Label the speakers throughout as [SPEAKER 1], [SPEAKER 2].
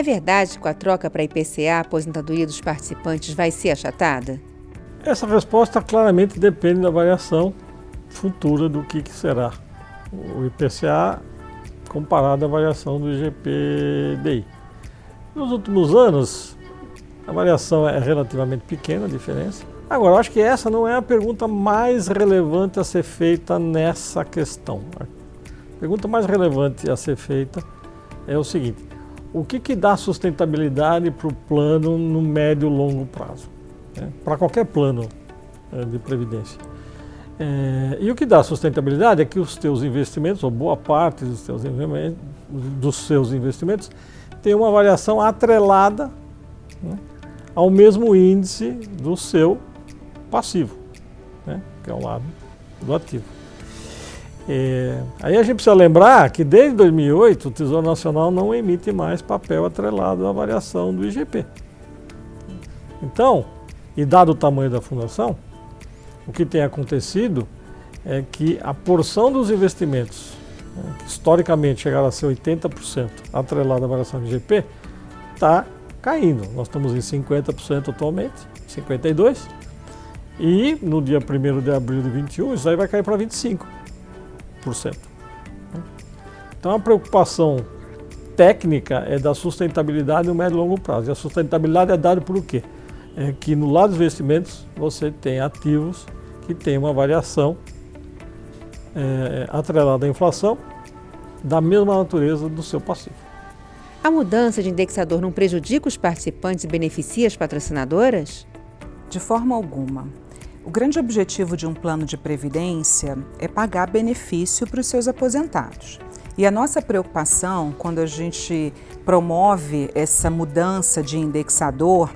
[SPEAKER 1] É verdade que com a troca para IPCA, a aposentadoria dos participantes vai ser achatada?
[SPEAKER 2] Essa resposta claramente depende da variação futura do que será o IPCA comparado à variação do IGP-DI. Nos últimos anos, a variação é relativamente pequena, a diferença. Agora, eu acho que essa não é a pergunta mais relevante a ser feita nessa questão. A pergunta mais relevante a ser feita é o seguinte: o que dá sustentabilidade para o plano no médio e longo prazo? Para qualquer plano de previdência. E o que dá sustentabilidade é que os teus investimentos, ou boa parte dos seus investimentos, tem uma variação atrelada, né, ao mesmo índice do seu passivo, né, que é o lado do ativo. Aí a gente precisa lembrar que desde 2008 o Tesouro Nacional não emite mais papel atrelado à variação do IGP. Então, e dado o tamanho da fundação, o que tem acontecido é que a porção dos investimentos, né, que historicamente chegaram a ser 80% atrelada à variação do IGP, está caindo. Nós estamos em 50% atualmente, 52%, e no dia 1º de abril de 2021 isso aí vai cair para 25%. Então a preocupação técnica é da sustentabilidade no médio e longo prazo. E a sustentabilidade é dada por o quê? É que no lado dos investimentos você tem ativos que têm uma variação atrelada à inflação da mesma natureza do seu passivo.
[SPEAKER 1] A mudança de indexador não prejudica os participantes e beneficia as patrocinadoras?
[SPEAKER 3] De forma alguma. O grande objetivo de um plano de previdência é pagar benefício para os seus aposentados. E a nossa preocupação, quando a gente promove essa mudança de indexador,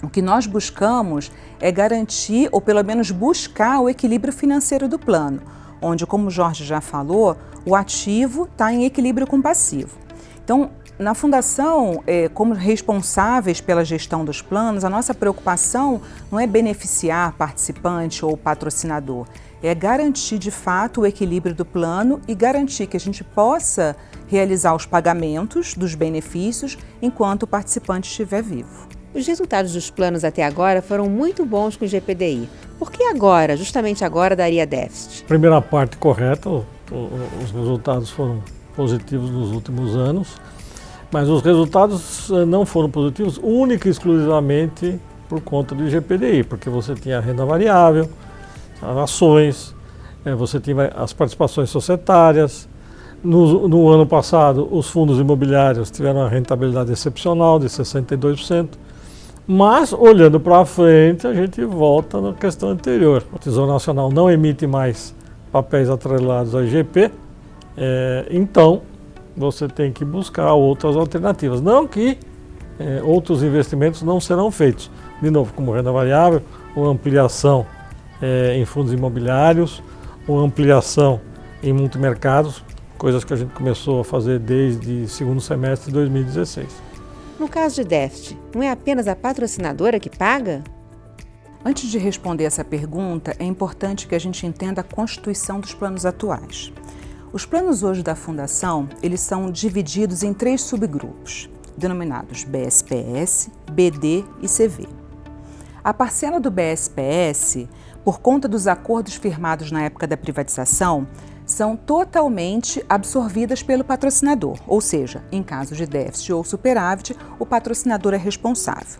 [SPEAKER 3] o que nós buscamos é garantir, ou pelo menos buscar, o equilíbrio financeiro do plano, onde, como o Jorge já falou, o ativo está em equilíbrio com o passivo. Então, na Fundação, como responsáveis pela gestão dos planos, a nossa preocupação não é beneficiar participante ou patrocinador, é garantir de fato o equilíbrio do plano e garantir que a gente possa realizar os pagamentos dos benefícios enquanto o participante estiver vivo.
[SPEAKER 1] Os resultados dos planos até agora foram muito bons com o IGP-DI. Por que agora, justamente agora, daria déficit?
[SPEAKER 2] Primeira parte correta, os resultados foram positivos nos últimos anos, mas os resultados não foram positivos única e exclusivamente por conta do IGP-DI, porque você tinha a renda variável, as ações, você tinha as participações societárias. No ano passado, os fundos imobiliários tiveram uma rentabilidade excepcional de 62%. Mas, olhando para frente, a gente volta na questão anterior. O Tesouro Nacional não emite mais papéis atrelados ao IGP, então você tem que buscar outras alternativas. Não que outros investimentos não serão feitos. De novo, como renda variável, ou ampliação em fundos imobiliários, ou ampliação em multimercados, coisas que a gente começou a fazer desde o segundo semestre de 2016.
[SPEAKER 1] No caso de déficit, não é apenas a patrocinadora que paga?
[SPEAKER 3] Antes de responder essa pergunta, é importante que a gente entenda a constituição dos planos atuais. Os planos hoje da Fundação, eles são divididos em 3 subgrupos, denominados BSPS, BD e CV. A parcela do BSPS, por conta dos acordos firmados na época da privatização, são totalmente absorvidas pelo patrocinador, ou seja, em caso de déficit ou superávit, o patrocinador é responsável.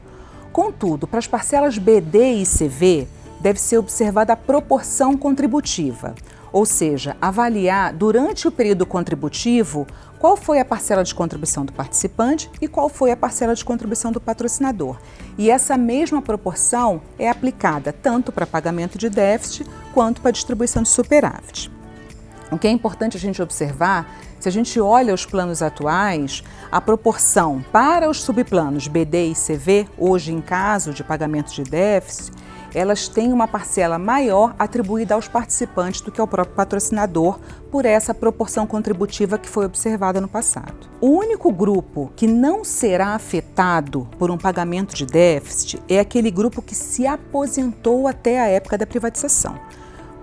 [SPEAKER 3] Contudo, para as parcelas BD e CV, deve ser observada a proporção contributiva, ou seja, avaliar durante o período contributivo qual foi a parcela de contribuição do participante e qual foi a parcela de contribuição do patrocinador. E essa mesma proporção é aplicada tanto para pagamento de déficit quanto para distribuição de superávit. O que é importante a gente observar, se a gente olha os planos atuais, a proporção para os subplanos BD e CV, hoje em caso de pagamento de déficit, elas têm uma parcela maior atribuída aos participantes do que ao próprio patrocinador por essa proporção contributiva que foi observada no passado. O único grupo que não será afetado por um pagamento de déficit é aquele grupo que se aposentou até a época da privatização.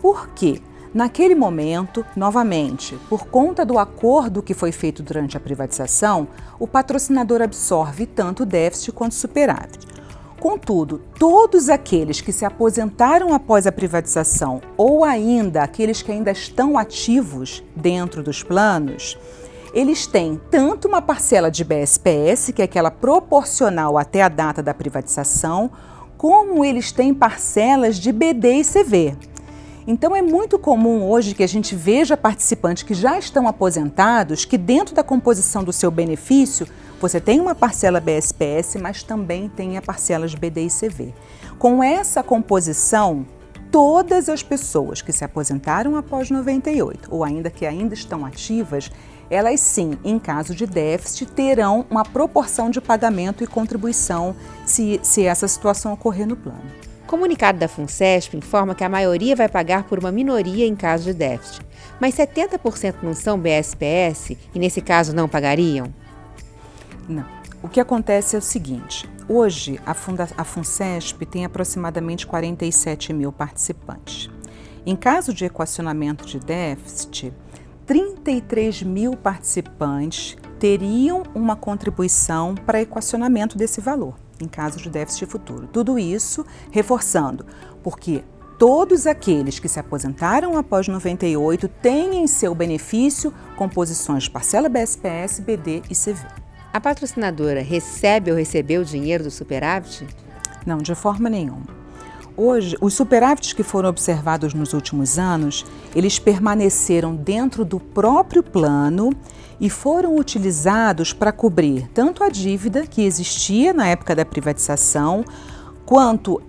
[SPEAKER 3] Por quê? Naquele momento, novamente, por conta do acordo que foi feito durante a privatização, o patrocinador absorve tanto o déficit quanto o superávit. Contudo, todos aqueles que se aposentaram após a privatização ou ainda aqueles que ainda estão ativos dentro dos planos, eles têm tanto uma parcela de BSPS, que é aquela proporcional até a data da privatização, como eles têm parcelas de BD e CV. Então é muito comum hoje que a gente veja participantes que já estão aposentados, que dentro da composição do seu benefício, você tem uma parcela BSPS, mas também tem a parcela de BD e CV. Com essa composição, todas as pessoas que se aposentaram após 98 ou ainda que ainda estão ativas, elas sim, em caso de déficit, terão uma proporção de pagamento e contribuição se essa situação ocorrer no plano.
[SPEAKER 1] O comunicado da FUNCESP informa que a maioria vai pagar por uma minoria em caso de déficit. Mas 70% não são BSPS e, nesse caso, não pagariam?
[SPEAKER 3] Não. O que acontece é o seguinte, hoje a FUNCESP tem aproximadamente 47 mil participantes. Em caso de equacionamento de déficit, 33 mil participantes teriam uma contribuição para equacionamento desse valor, em caso de déficit futuro. Tudo isso reforçando, porque todos aqueles que se aposentaram após 98 têm em seu benefício composições de parcela BSPS, BD e CV.
[SPEAKER 1] A patrocinadora recebe ou recebeu o dinheiro do superávit?
[SPEAKER 3] Não, de forma nenhuma. Hoje, os superávites que foram observados nos últimos anos, eles permaneceram dentro do próprio plano e foram utilizados para cobrir tanto a dívida que existia na época da privatização, quanto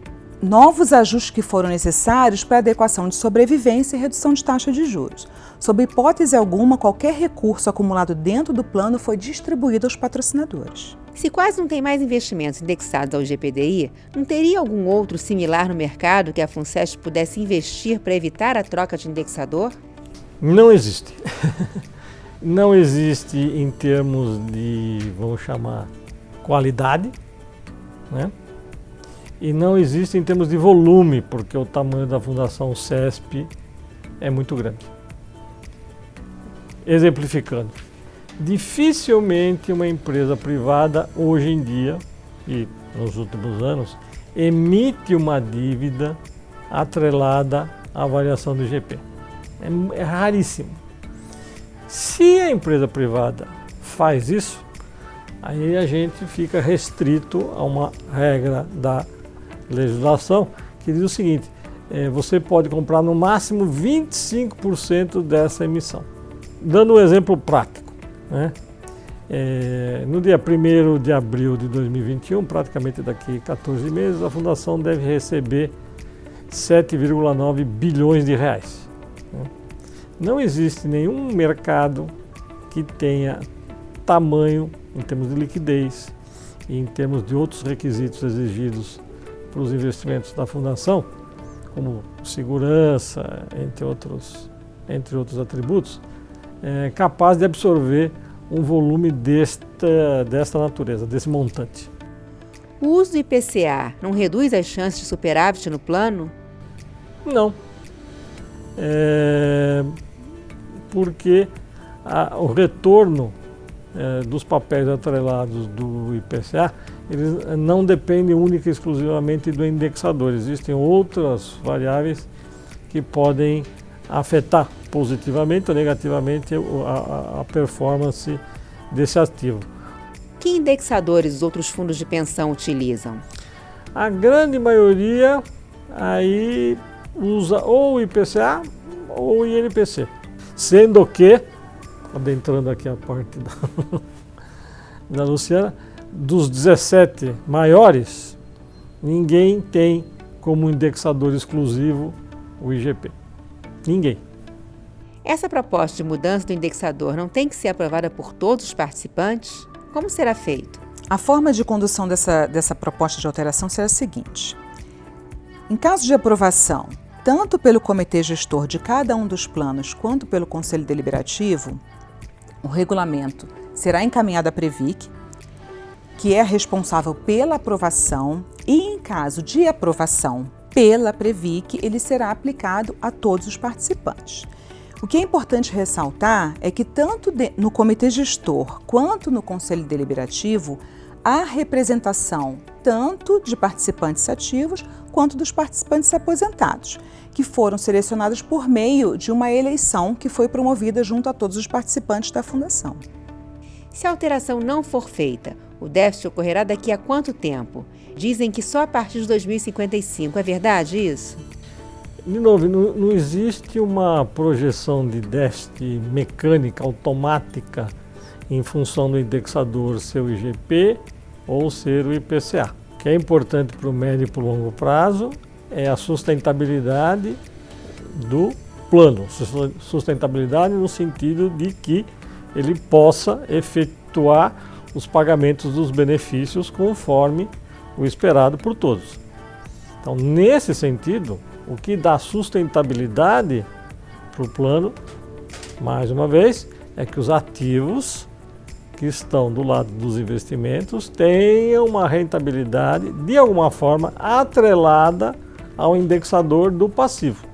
[SPEAKER 3] novos ajustes que foram necessários para adequação de sobrevivência e redução de taxa de juros. Sob hipótese alguma, qualquer recurso acumulado dentro do plano foi distribuído aos patrocinadores.
[SPEAKER 1] Se quase não tem mais investimentos indexados ao IGPDI, não teria algum outro similar no mercado que a FUNCESP pudesse investir para evitar a troca de indexador?
[SPEAKER 2] Não existe. Não existe em termos de, vamos chamar, qualidade, né? E não existe em termos de volume, porque o tamanho da Fundação CESP é muito grande. Exemplificando, dificilmente uma empresa privada hoje em dia, e nos últimos anos, emite uma dívida atrelada à variação do IGP. É raríssimo. Se a empresa privada faz isso, aí a gente fica restrito a uma regra da legislação que diz o seguinte, você pode comprar no máximo 25% dessa emissão. Dando um exemplo prático, né? No dia 1º de abril de 2021, praticamente daqui 14 meses, a Fundação deve receber 7,9 bilhões de reais. Né? Não existe nenhum mercado que tenha tamanho em termos de liquidez e em termos de outros requisitos exigidos para os investimentos da Fundação, como segurança, entre outros atributos, capaz de absorver um volume desta natureza, desse montante.
[SPEAKER 1] O uso do IPCA não reduz as chances de superávit no plano?
[SPEAKER 2] Não. Porque o retorno dos papéis atrelados do IPCA, eles não dependem única e exclusivamente do indexador. Existem outras variáveis que podem afetar positivamente ou negativamente a performance desse ativo.
[SPEAKER 1] Que indexadores os outros fundos de pensão utilizam?
[SPEAKER 2] A grande maioria aí usa ou o IPCA ou o INPC. Sendo que, adentrando aqui a parte da Luciana, dos 17 maiores, ninguém tem como indexador exclusivo o IGP. Ninguém.
[SPEAKER 1] Essa proposta de mudança do indexador não tem que ser aprovada por todos os participantes? Como será feito?
[SPEAKER 3] A forma de condução dessa proposta de alteração será a seguinte. Em caso de aprovação, tanto pelo comitê gestor de cada um dos planos quanto pelo Conselho Deliberativo, o regulamento será encaminhado à Previc, que é responsável pela aprovação, e em caso de aprovação pela Previc, ele será aplicado a todos os participantes. O que é importante ressaltar é que tanto no comitê gestor quanto no conselho deliberativo há representação tanto de participantes ativos quanto dos participantes aposentados, que foram selecionados por meio de uma eleição que foi promovida junto a todos os participantes da fundação.
[SPEAKER 1] Se a alteração não for feita, o déficit ocorrerá daqui a quanto tempo? Dizem que só a partir de 2055. É verdade isso?
[SPEAKER 2] De novo, não existe uma projeção de déficit mecânica, automática, em função do indexador ser o IGP ou ser o IPCA. O que é importante para o médio e para o longo prazo é a sustentabilidade do plano. Sustentabilidade no sentido de que ele possa efetuar os pagamentos dos benefícios conforme o esperado por todos. Então, nesse sentido, o que dá sustentabilidade para o plano, mais uma vez, é que os ativos que estão do lado dos investimentos tenham uma rentabilidade, de alguma forma, atrelada ao indexador do passivo.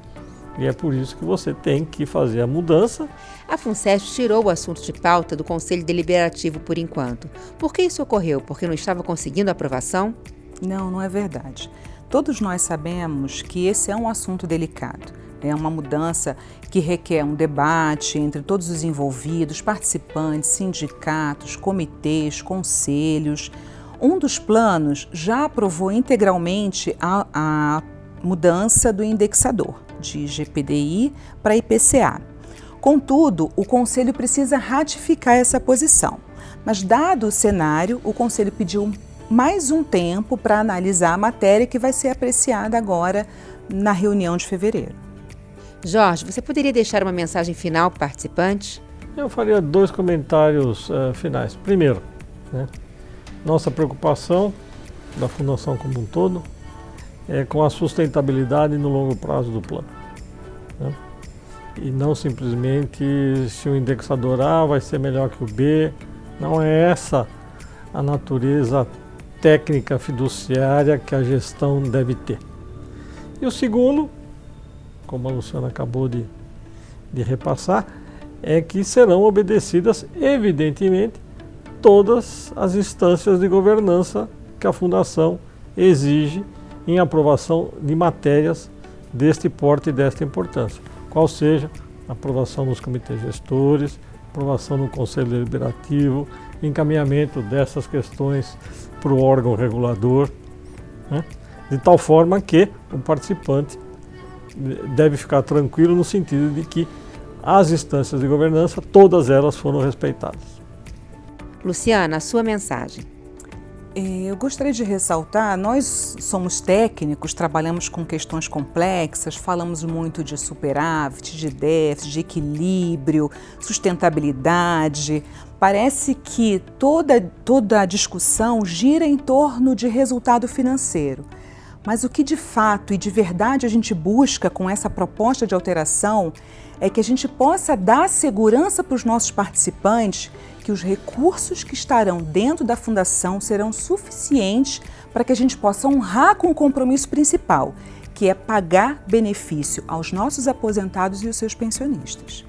[SPEAKER 2] E é por isso que você tem que fazer a mudança.
[SPEAKER 1] A FUNCESP tirou o assunto de pauta do Conselho Deliberativo por enquanto. Por que isso ocorreu? Porque não estava conseguindo aprovação?
[SPEAKER 3] Não, não é verdade. Todos nós sabemos que esse é um assunto delicado. É uma mudança que requer um debate entre todos os envolvidos, participantes, sindicatos, comitês, conselhos. Um dos planos já aprovou integralmente a mudança do indexador de IGPDI para IPCA. Contudo, o Conselho precisa ratificar essa posição. Mas, dado o cenário, o Conselho pediu mais um tempo para analisar a matéria que vai ser apreciada agora na reunião de fevereiro.
[SPEAKER 1] Jorge, você poderia deixar uma mensagem final para o participante?
[SPEAKER 2] Eu faria 2 comentários finais. Primeiro, nossa preocupação da Fundação como um todo é com a sustentabilidade no longo prazo do plano. E não simplesmente se o indexador A vai ser melhor que o B. Não é essa a natureza técnica fiduciária que a gestão deve ter. E o segundo, como a Luciana acabou de repassar, é que serão obedecidas, evidentemente, todas as instâncias de governança que a Fundação exige em aprovação de matérias deste porte e desta importância, qual seja aprovação nos comitês gestores, aprovação no Conselho Deliberativo, encaminhamento dessas questões para o órgão regulador, de tal forma que o participante deve ficar tranquilo no sentido de que as instâncias de governança, todas elas foram respeitadas.
[SPEAKER 1] Luciana, a sua mensagem.
[SPEAKER 3] Eu gostaria de ressaltar, nós somos técnicos, trabalhamos com questões complexas, falamos muito de superávit, de déficit, de equilíbrio, sustentabilidade. Parece que toda a discussão gira em torno de resultado financeiro. Mas o que de fato e de verdade a gente busca com essa proposta de alteração é que a gente possa dar segurança para os nossos participantes que os recursos que estarão dentro da fundação serão suficientes para que a gente possa honrar com o compromisso principal, que é pagar benefício aos nossos aposentados e os seus pensionistas.